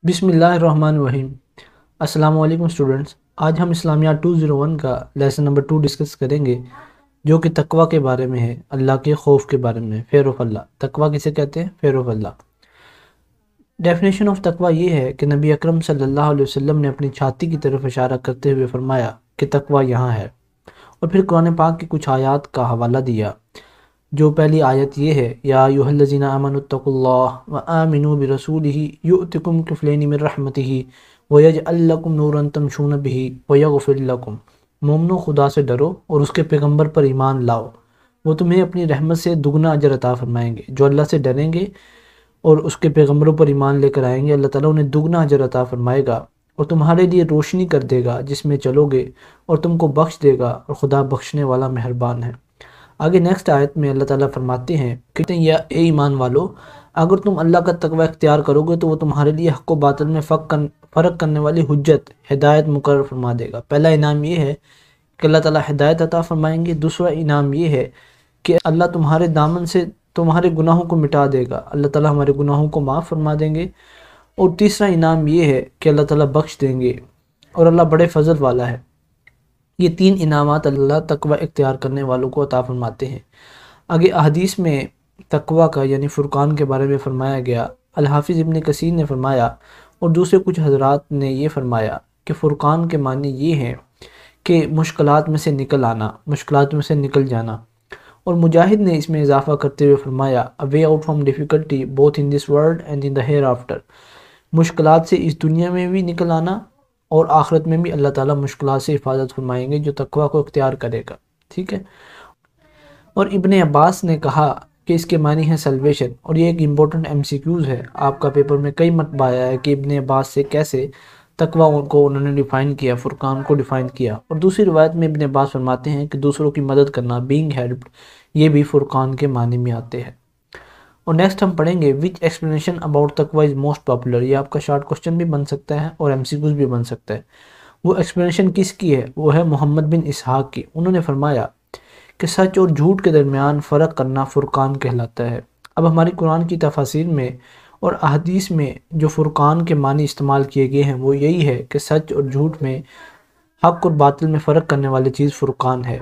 بسم اللہ الرحمن الرحیم۔ السلام علیکم اسٹوڈنٹس، آج ہم اسلامیات 201 کا لیسن نمبر 2 ڈسکس کریں گے، جو کہ تقوی کے بارے میں ہے، اللہ کے خوف کے بارے میں، فیئر آف اللہ۔ تقوی کسے کہتے ہیں؟ Fear of Allah. Definition of تقوی یہ ہے کہ نبی اکرم صلی اللہ علیہ وسلم نے اپنی چھاتی کی طرف اشارہ کرتے ہوئے فرمایا کہ تقوی یہاں ہے، اور پھر قرآن پاک کی کچھ آیات کا حوالہ دیا، جو پہلی آیت یہ ہے، یا ایھا الذین آمنوا اتقوا اللہ وآمنوا برسولہ یؤتکم کفلین من رحمتہ ویجعل لکم نورا تمشون بہ ویغفر لکم۔ مومنو، خدا سے ڈرو اور اس کے پیغمبر پر ایمان لاؤ، وہ تمہیں اپنی رحمت سے دگنا اجر عطا فرمائیں گے۔ جو اللہ سے ڈریں گے اور اس کے پیغمبروں پر ایمان لے کر آئیں گے، اللہ تعالیٰ انہیں دگنا اجر عطا فرمائے گا اور تمہارے لیے روشنی کر دے گا جس میں چلو گے، اور تم کو بخش دے گا، اور خدا بخشنے والا مہربان ہے۔ آگے نیکسٹ آیت میں اللہ تعالیٰ فرماتے ہیں کہ یا اے ایمان والو، اگر تم اللہ کا تقوی اختیار کرو گے تو وہ تمہارے لیے حق و باطل میں فرق کرنے والی حجت، ہدایت مقرر فرما دے گا۔ پہلا انعام یہ ہے کہ اللہ تعالیٰ ہدایت عطا فرمائیں گے۔ دوسرا انعام یہ ہے کہ اللہ تمہارے دامن سے تمہارے گناہوں کو مٹا دے گا، اللہ تعالیٰ ہمارے گناہوں کو معاف فرما دیں گے۔ اور تیسرا انعام یہ ہے کہ اللہ تعالیٰ بخش دیں گے، اور اللہ بڑے فضل والا ہے۔ یہ تین انعامات اللہ تقوی اختیار کرنے والوں کو عطا فرماتے ہیں۔ آگے احادیث میں تقوی کا یعنی فرقان کے بارے میں فرمایا گیا۔ الحافظ ابن کثیر نے فرمایا اور دوسرے کچھ حضرات نے یہ فرمایا کہ فرقان کے معنی یہ ہیں کہ مشکلات میں سے نکل آنا، مشکلات میں سے نکل جانا۔ اور مجاہد نے اس میں اضافہ کرتے ہوئے فرمایا a way out from difficulty both in this world and in the hereafter۔ مشکلات سے اس دنیا میں بھی نکل آنا اور آخرت میں بھی اللہ تعالیٰ مشکلات سے حفاظت فرمائیں گے جو تقوی کو اختیار کرے گا، ٹھیک ہے۔ اور ابن عباس نے کہا کہ اس کے معنی ہے سلویشن، اور یہ ایک امپورٹنٹ MCQs ہے۔ آپ کا پیپر میں کئی مرتبہ آیا ہے کہ ابن عباس سے کیسے تقوی کو انہوں نے ڈیفائن کیا، فرقان کو ڈیفائن کیا۔ اور دوسری روایت میں ابن عباس فرماتے ہیں کہ دوسروں کی مدد کرنا، بینگ ہیلپڈ، یہ بھی فرقان کے معنی میں آتے ہیں۔ اور نیکسٹ ہم پڑھیں گے وچ ایکسپلینیشن اباؤٹ تقوی از موسٹ پاپولر۔ یہ آپ کا شارٹ کوسچن بھی بن سکتا ہے اور MCQs بھی بن سکتا ہے۔ وہ ایکسپلینیشن کس کی ہے؟ وہ ہے محمد بن اسحاق کی۔ انہوں نے فرمایا کہ سچ اور جھوٹ کے درمیان فرق کرنا فرقان کہلاتا ہے۔ اب ہماری قرآن کی تفاسیر میں اور احادیث میں جو فرقان کے معنی استعمال کیے گئے ہیں وہ یہی ہے کہ سچ اور جھوٹ میں، حق اور باطل میں فرق کرنے والی چیز فرقان ہے۔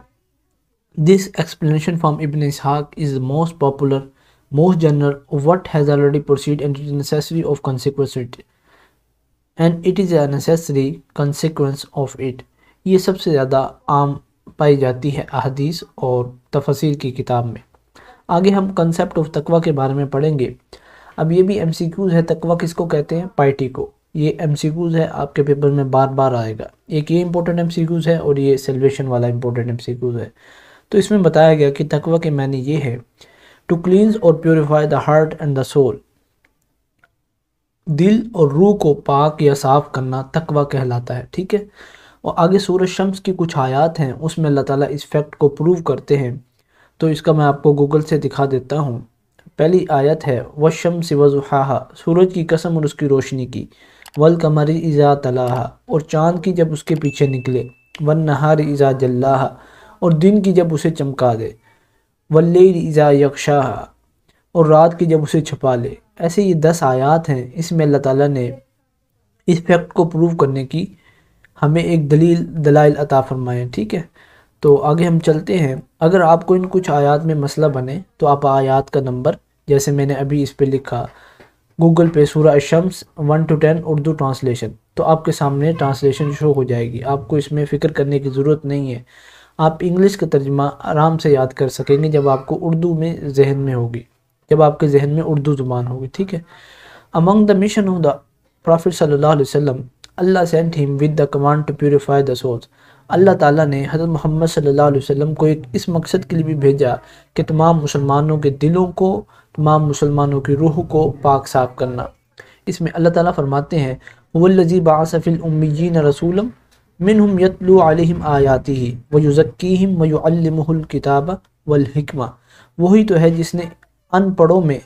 This explanation from Ibn Ishaq is the most popular, most general of what has already proceeded, and it is necessary of consequence it, and it is a necessary consequence of it۔ یہ سب سے زیادہ عام پائی جاتی ہے احادیث اور تفاسیر کی کتاب میں۔ آگے ہم کنسیپٹ آف تقوی کے بارے میں پڑھیں گے۔ اب یہ بھی MCQs ہے۔ تقوی کس کو کہتے ہیں؟ پائٹی کو۔ یہ MCQs ہے، آپ کے پیپر میں بار بار آئے گا۔ ایک یہ امپورٹنٹ MCQs ہے اور یہ سیلویشن والا امپورٹنٹ MCQs ہے۔ تو اس میں بتایا گیا کہ تقوی کے معنی یہ ہے ٹو کلینز اور purify the heart and the civil. دل اور روح کو پاک یا صاف کرنا تقوی کہلاتا ہے، ٹھیک ہے۔ اور آگے سورہ شمس کی کچھ آیات ہیں، اس میں اللہ تعالیٰ اس فیکٹ کو پروو کرتے ہیں، تو اس کا میں آپ کو گوگل سے دکھا دیتا ہوں۔ پہلی آیت ہے والشمس وضحاہا، سورج کی قسم اور اس کی روشنی کی، والقمر اذا تلاہا، اور چاند کی جب اس کے پیچھے نکلے، والنہار اذا جلاہا، اور دن کی جب اسے چمکا دے، واللیل اذا یغشاہا، اور رات کی جب اسے چھپا لے۔ ایسے یہ 10 آیات ہیں، اس میں اللہ تعالیٰ نے اس فیکٹ کو پروو کرنے کی ہمیں ایک دلائل عطا فرمائے، ٹھیک ہے۔ تو آگے ہم چلتے ہیں۔ اگر آپ کو ان کچھ آیات میں مسئلہ بنے تو آپ آیات کا نمبر، جیسے میں نے ابھی اس پہ لکھا گوگل پہ سورہ الشمس 1 to 10 اردو ٹرانسلیشن، تو آپ کے سامنے ٹرانسلیشن شو ہو جائے گی۔ آپ کو اس میں فکر کرنے کی ضرورت نہیں ہے، آپ انگلش کا ترجمہ آرام سے یاد کر سکیں گے جب آپ کو اردو میں ذہن میں ہوگی، جب آپ کے ذہن میں اردو زبان ہوگی، ٹھیک ہے۔ Among the mission of the Prophet صلی اللہ علیہ وسلم، اللہ sent him with the command to purify the souls۔ اللہ تعالیٰ نے حضرت محمد صلی اللہ علیہ وسلم کو ایک اس مقصد کے لیے بھی بھیجا کہ تمام مسلمانوں کے دلوں کو، تمام مسلمانوں کی روح کو پاک صاف کرنا۔ اس میں اللہ تعالیٰ فرماتے ہیں هو الذی بعث فی الامیین رسولا منہم یتلو علیہم آیاتہ ویزکیہم ویعلمہ الکتاب والحکمہ۔ وہی تو ہے جس نے ان پڑھوں میں،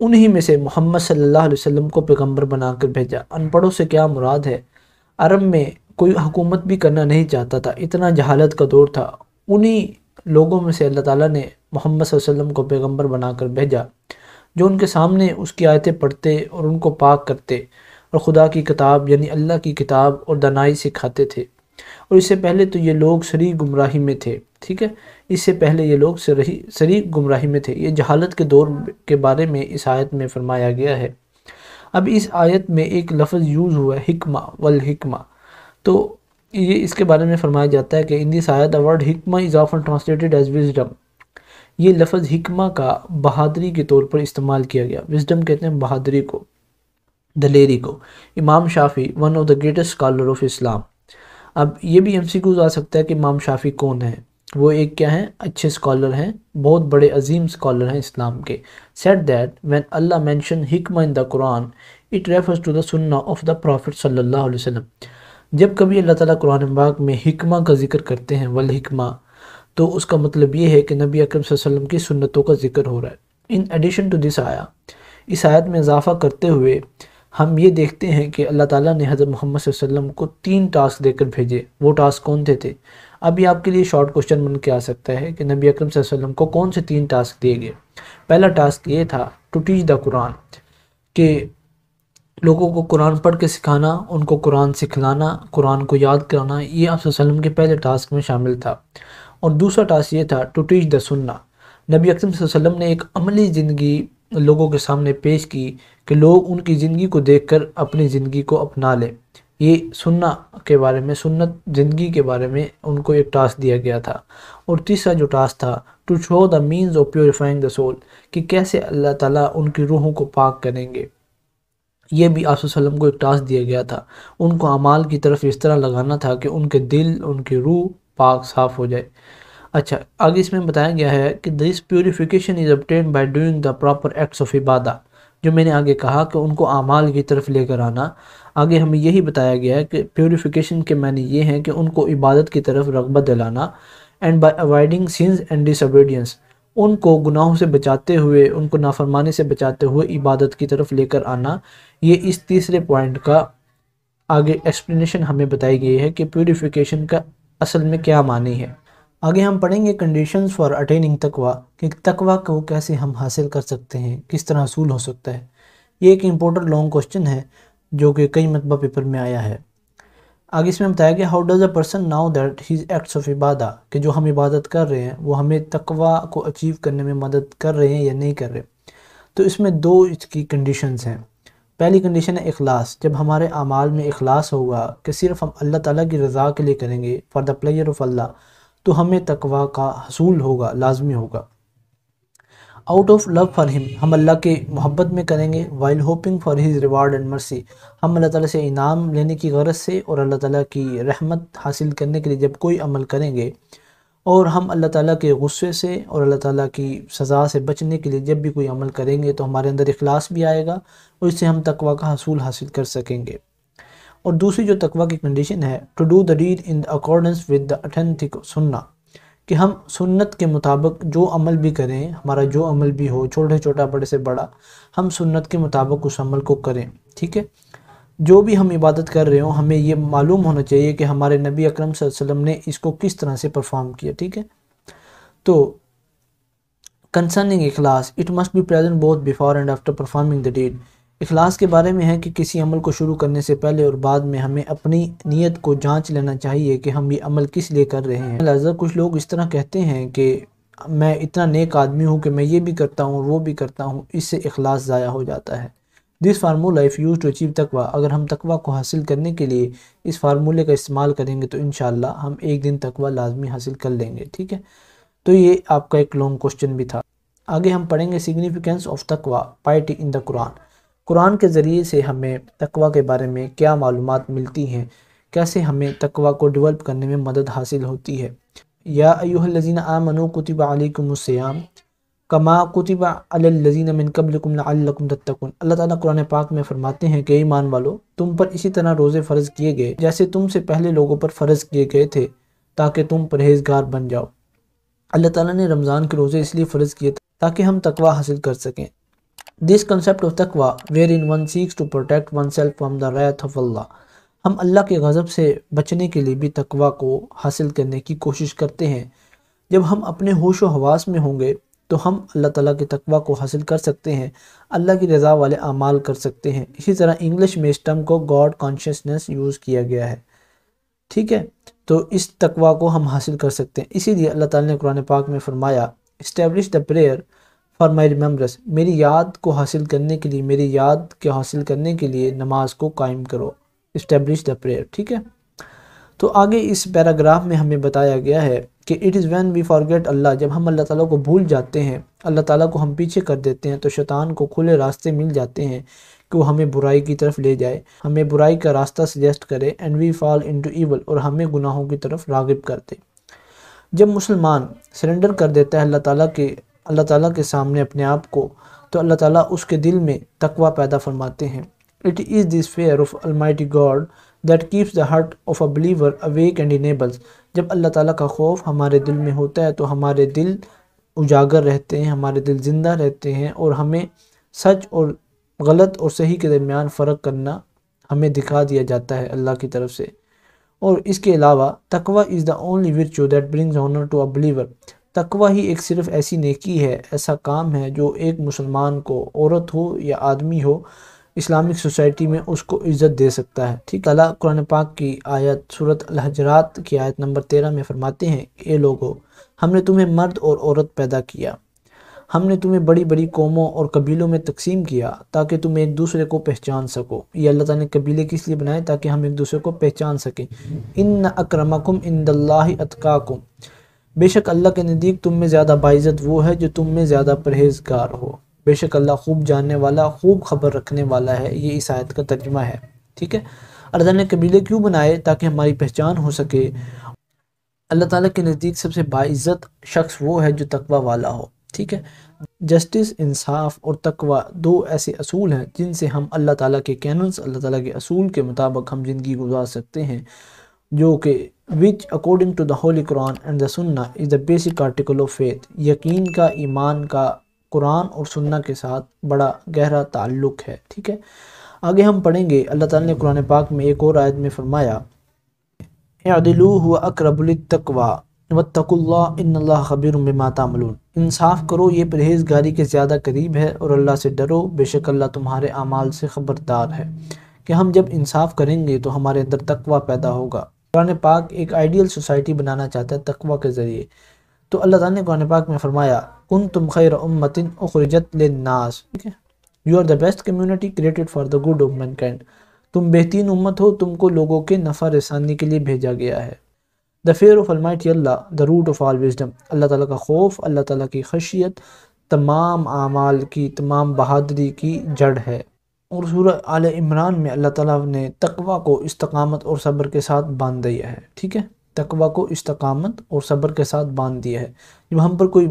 انہی میں سے محمد صلی اللہ علیہ وسلم کو پیغمبر بنا کر بھیجا۔ ان پڑھوں سے کیا مراد ہے؟ عرب میں کوئی حکومت بھی کرنا نہیں چاہتا تھا، اتنا جہالت کا دور تھا۔ انہی لوگوں میں سے اللہ تعالیٰ نے محمد صلی اللہ علیہ وسلم کو پیغمبر بنا کر بھیجا، جو ان کے سامنے اس کی آیتیں پڑھتے اور ان کو پاک کرتے اور خدا کی کتاب یعنی اللہ کی کتاب اور دانائی سکھاتے تھے، اور اس سے پہلے تو یہ لوگ صریح گمراہی میں تھے، ٹھیک ہے، اس سے پہلے یہ لوگ صریح گمراہی میں تھے۔ یہ جہالت کے دور کے بارے میں اس آیت میں فرمایا گیا ہے۔ اب اس آیت میں ایک لفظ یوز ہوا ہے حکمہ والحکمہ، تو یہ اس کے بارے میں فرمایا جاتا ہے کہ ان دس آیت the word حکمہ is often translated as wisdom۔ یہ لفظ حکمہ کا بہادری کے طور پر استعمال کیا گیا۔ وزڈم کہتے ہیں بہادری کو، دلیری کو۔ Imam Shafi'i one of the greatest scholar of Islam. اب یہ بھی MCQs آ سکتا ہے کہ امام شافعی کون ہیں؟ وہ ایک کیا ہیں؟ اچھے اسکالر ہیں، بہت بڑے عظیم اسکالر ہیں اسلام کے۔ said that when Allah mentioned حکمہ in the Quran it refers to the sunnah of the Prophet صلی اللہ علیہ وسلم۔ جب کبھی اللہ تعالیٰ قرآن پاک میں حکمہ کا ذکر کرتے ہیں والحکمہ، تو اس کا مطلب یہ ہے کہ نبی اکرم صلی اللہ علیہ وسلم کی سنتوں کا ذکر ہو رہا ہے۔ ان ایڈیشن ٹو دس آیا، اس آیت میں اضافہ کرتے ہوئے ہم یہ دیکھتے ہیں کہ اللہ تعالیٰ نے حضرت محمد صلی اللہ علیہ وسلم کو 3 ٹاسک دے کر بھیجے۔ وہ ٹاسک کون تھے؟ اب یہ آپ کے لیے شارٹ کوشچن بن کے آ سکتا ہے کہ نبی اکرم صلی اللہ علیہ وسلم کو کون سے 3 ٹاسک دیے گئے؟ پہلا ٹاسک یہ تھا ٹو ٹیچ دا قرآن، کہ لوگوں کو قرآن پڑھ کے سکھانا، ان کو قرآن سکھلانا، قرآن کو یاد کرانا، یہ آپ صلی اللہ علیہ وسلم کے پہلے ٹاسک میں شامل تھا۔ اور دوسرا ٹاسک یہ تھا ٹو ٹیچ دا سنہ، نبی اکرم صلی اللہ علیہ وسلم نے ایک عملی زندگی لوگوں کے سامنے پیش کی کہ لوگ ان کی زندگی کو دیکھ کر اپنی زندگی کو اپنا لیں۔ یہ سنہ کے بارے میں، سنت زندگی کے بارے میں ان کو ایک ٹاسک دیا گیا تھا۔ اور تیسرا جو ٹاسک تھا to show the means of purifying the soul, کہ کیسے اللہ تعالیٰ ان کی روحوں کو پاک کریں گے۔ یہ بھی آپ صلی اللہ علیہ وسلم کو ایک ٹاسک دیا گیا تھا، ان کو اعمال کی طرف اس طرح لگانا تھا کہ ان کے دل، ان کی روح پاک صاف ہو جائے۔ اچھا، آگے اس میں بتایا گیا ہے کہ this purification is obtained by doing the proper acts of Ubadah, جو میں نے آگے کہا کہ ان کو اعمال کی طرف لے کر آنا۔ آگے ہمیں یہی بتایا گیا ہے کہ پیوریفیکیشن کے معنی یہ ہیں کہ ان کو عبادت کی طرف رغبت دلانا، and by avoiding sins and disobedience، ان کو گناہوں سے بچاتے ہوئے، ان کو نافرمانی سے بچاتے ہوئے عبادت کی طرف لے کر آنا۔ یہ اس تیسرے پوائنٹ کا آگے ایکسپلینیشن ہمیں بتائی گئی ہے کہ پیوریفیکیشن کا اصل میں کیا معنی ہے۔ آگے ہم پڑھیں گے کنڈیشنز فار اٹیننگ تقویٰ، کہ تقویٰ کو کیسے ہم حاصل کر سکتے ہیں، کس طرح حصول ہو سکتا ہے۔ یہ ایک امپورٹنٹ لانگ کوسچن ہے جو کہ کئی مرتبہ پیپر میں آیا ہے۔ آگے اس میں بتایا گیا how does a person now that has acts of Ubadah, کہ جو ہم عبادت کر رہے ہیں وہ ہمیں تقویٰ کو اچیو کرنے میں مدد کر رہے ہیں یا نہیں کر رہے۔ تو اس میں 2 اس کی کنڈیشنز ہیں۔ پہلی کنڈیشن ہے اخلاص، جب ہمارے اعمال میں اخلاص ہوگا کہ صرف ہم اللہ تعالیٰ کی رضا کے لیے کریں گے، فار دا پلیئر آف اللہ، تو ہمیں تقویٰ کا حصول ہوگا، لازمی ہوگا۔ آؤٹ آف لو فار ہم، ہم اللہ کے محبت میں کریں گے، while hoping for his reward and mercy, ہم اللہ تعالیٰ سے انعام لینے کی غرض سے اور اللہ تعالیٰ کی رحمت حاصل کرنے کے لیے جب کوئی عمل کریں گے، اور ہم اللہ تعالیٰ کے غصے سے اور اللہ تعالیٰ کی سزا سے بچنے کے لیے جب بھی کوئی عمل کریں گے تو ہمارے اندر اخلاص بھی آئے گا، اور اس سے ہم تقویٰ کا حصول حاصل کر سکیں گے۔ اور دوسری جو تقویٰ کی کنڈیشن ہے to do the deed in accordance with the authentic سنہ، کہ ہم سنت کے مطابق جو عمل بھی کریں، ہمارا جو عمل بھی ہو، چھوٹا بڑے سے بڑا، ہم سنت کے مطابق اس عمل کو کریں، ٹھیک ہے۔ جو بھی ہم عبادت کر رہے ہوں ہمیں یہ معلوم ہونا چاہیے کہ ہمارے نبی اکرم صلی اللہ علیہ وسلم نے اس کو کس طرح سے پرفارم کیا، ٹھیک ہے۔ تو کنسرننگ اخلاص، it must be present both before and after performing the deed, اخلاص کے بارے میں ہے کہ کسی عمل کو شروع کرنے سے پہلے اور بعد میں ہمیں اپنی نیت کو جانچ لینا چاہیے کہ ہم یہ عمل کس لیے کر رہے ہیں۔ لہذا کچھ لوگ اس طرح کہتے ہیں کہ میں اتنا نیک آدمی ہوں کہ میں یہ بھی کرتا ہوں وہ بھی کرتا ہوں، اس سے اخلاص ضائع ہو جاتا ہے۔ This formula of use to achieve تقویٰ، اگر ہم تقویٰ کو حاصل کرنے کے لیے اس فارمولے کا استعمال کریں گے تو انشاءاللہ ہم ایک دن تقویٰ لازمی حاصل کر لیں گے، ٹھیک ہے۔ تو یہ آپ کا ایک لانگ کوسچن بھی تھا۔ آگے ہم پڑھیں گے سگنیفیکنس آف تقویٰ پائٹی ان دا قرآن، قرآن کے ذریعے سے ہمیں تقویٰ کے بارے میں کیا معلومات ملتی ہیں، کیسے ہمیں تقویٰ کو ڈیولپ کرنے میں مدد حاصل ہوتی ہے۔ یا ایھا الذین آمنوا کتب علیکم الصیام کما کتب علی الذین من قبلکم لعلکم تتقون، اللہ تعالیٰ قرآن پاک میں فرماتے ہیں کہ ایمان والو، تم پر اسی طرح روزے فرض کیے گئے جیسے تم سے پہلے لوگوں پر فرض کیے گئے تھے تاکہ تم پرہیزگار بن جاؤ۔ اللہ تعالیٰ نے رمضان کے روزے اس لیے فرض کیے تاکہ ہم تقویٰ حاصل کر سکیں۔ This concept of taqwa wherein one seeks to protect oneself from the wrath of Allah، ہم اللہ کے غضب سے بچنے کے لیے بھی تقویٰ کو حاصل کرنے کی کوشش کرتے ہیں۔ جب ہم اپنے ہوش و حواس میں ہوں گے تو ہم اللہ تعالیٰ کے تقوی کو حاصل کر سکتے ہیں، اللہ کی رضا والے اعمال کر سکتے ہیں۔ اسی طرح انگلش میں اس ٹرم کو گاڈ کانشیسنس یوز کیا گیا ہے، ٹھیک ہے، تو اس تقوی کو ہم حاصل کر سکتے ہیں۔ اسی لیے اللہ تعالیٰ نے قرآن پاک میں فرمایا establish the prayer for my remembrance, میری یاد کو حاصل کرنے کے لیے، میری یاد کے حاصل کرنے کے لیے نماز کو قائم کرو، اسٹیبلش دا پریئر، ٹھیک ہے۔ تو آگے اس پیراگراف میں ہمیں بتایا گیا ہے کہ it is when we forget Allah, جب ہم اللہ تعالیٰ کو بھول جاتے ہیں، اللہ تعالیٰ کو ہم پیچھے کر دیتے ہیں، تو شیطان کو کھلے راستے مل جاتے ہیں کہ وہ ہمیں برائی کی طرف لے جائے، ہمیں برائی کا راستہ سجیسٹ کرے، and we fall into evil, اور ہمیں گناہوں کی طرف راغب کر دے۔ جب مسلمان سرنڈر کر دیتا ہے اللہ تعالیٰ کے سامنے اپنے آپ کو، تو اللہ تعالیٰ اس کے دل میں تقوی پیدا فرماتے ہیں۔ It is this fear of Almighty God that keeps the heart of a believer awake and enables۔ جب اللہ تعالیٰ کا خوف ہمارے دل میں ہوتا ہے تو ہمارے دل اجاگر رہتے ہیں، ہمارے دل زندہ رہتے ہیں، اور ہمیں سچ اور غلط اور صحیح کے درمیان فرق کرنا ہمیں دکھا دیا جاتا ہے اللہ کی طرف سے۔ اور اس کے علاوہ تقوی is the only virtue that brings honor to a believer۔ تقوی ہی ایک صرف ایسی نیکی ہے، ایسا کام ہے جو ایک مسلمان کو، عورت ہو یا آدمی ہو، اسلامک سوسائٹی میں اس کو عزت دے سکتا ہے، ٹھیک۔ اللہ قرآن پاک کی آیت سورۃ الحجرات کی آیت نمبر 13 میں فرماتے ہیں، اے لوگو، ہم نے تمہیں مرد اور عورت پیدا کیا، ہم نے تمہیں بڑی بڑی قوموں اور قبیلوں میں تقسیم کیا تاکہ تم ایک دوسرے کو پہچان سکو۔ یہ اللہ تعالیٰ نے قبیلے کس لیے بنائے؟ تاکہ ہم ایک دوسرے کو پہچان سکیں۔ ان اکرمکم عند اللہ اتقاکم، بے شک اللہ کے نزدیک تم میں زیادہ باعزت وہ ہے جو تم میں زیادہ پرہیزگار ہو۔ بے شک اللہ خوب جاننے والا، خوب خبر رکھنے والا ہے، یہ اس آیت کا ترجمہ ہے، ٹھیک ہے۔ اللہ تعالیٰ نے قبیلے کیوں بنائے؟ تاکہ ہماری پہچان ہو سکے۔ اللہ تعالیٰ کے نزدیک سب سے باعزت شخص وہ ہے جو تقوی والا ہو، ٹھیک ہے۔ جسٹس، انصاف اور تقوی دو ایسے اصول ہیں جن سے ہم اللہ تعالیٰ کے کیننز، اللہ تعالیٰ کے اصول کے مطابق ہم زندگی گزار سکتے ہیں، جو کہ which according to the Holy Quran and the Sunnah is the basic article of faith۔ یقین کا، ایمان کا قرآن اور سنہ کے ساتھ بڑا گہرا تعلق ہے، ٹھیک ہے۔ آگے ہم پڑھیں گے، اللہ تعالیٰ نے قرآن پاک میں ایک اور آیت میں فرمایا اعدلوا هو اقرب للتقوی واتقوا اللہ ان اللہ خبیر بما تعملون۔ انصاف کرو، یہ پرہیزگاری کے زیادہ قریب ہے، اور اللہ سے ڈرو، بے شک اللہ تمہارے اعمال سے خبردار ہے۔ کہ ہم جب انصاف کریں گے تو ہمارے اندر تقوی پیدا ہوگا۔ قرآن پاک ایک آئیڈیل سوسائٹی بنانا چاہتا ہے تقوی کے ذریعے، تو اللہ تعالیٰ نے قرآن پاک میں فرمایا کنتم خیر امۃ اخرجت للناس، ٹھیک ہے، you are the best community created for the good of mankind, تم بہترین امت ہو، تم کو لوگوں کے نفع رسانی کے لیے بھیجا گیا ہے۔ The fear of Almighty Allah the root of all wisdom, اللہ تعالیٰ کا خوف، اللہ تعالیٰ کی خشیت تمام اعمال کی، تمام بہادری کی جڑ ہے۔ اور سورہ آل عمران میں اللہ تعالیٰ نے تقوی کو استقامت اور صبر کے ساتھ باندھ دیا ہے، ٹھیک ہے، تقوی کو استقامت اور صبر کے ساتھ باندھ دیا ہے۔ جب ہم پر کوئی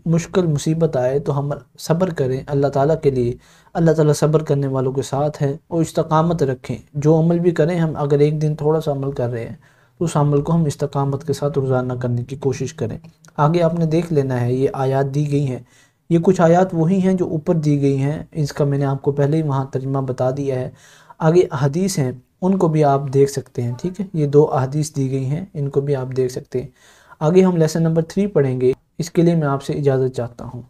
مشکل مصیبت آئے تو ہم صبر کریں اللہ تعالیٰ کے لیے، اللہ تعالیٰ صبر کرنے والوں کے ساتھ ہے، اور استقامت رکھیں، جو عمل بھی کریں، ہم اگر ایک دن تھوڑا سا عمل کر رہے ہیں تو اس عمل کو ہم استقامت کے ساتھ روزانہ کرنے کی کوشش کریں۔ آگے آپ نے دیکھ لینا ہے، یہ آیات دی گئی ہیں، یہ کچھ آیات وہی ہیں جو اوپر دی گئی ہیں، اس کا میں نے آپ کو پہلے ہی وہاں ترجمہ بتا دیا ہے۔ آگے احادیث ہیں، ان کو بھی آپ دیکھ سکتے ہیں، ٹھیک ہے، یہ 2 احادیث دی گئی ہیں، ان کو بھی آپ دیکھ سکتے ہیں۔ آگے ہم لیسن نمبر 3 پڑھیں گے، اس کے لیے میں آپ سے اجازت چاہتا ہوں۔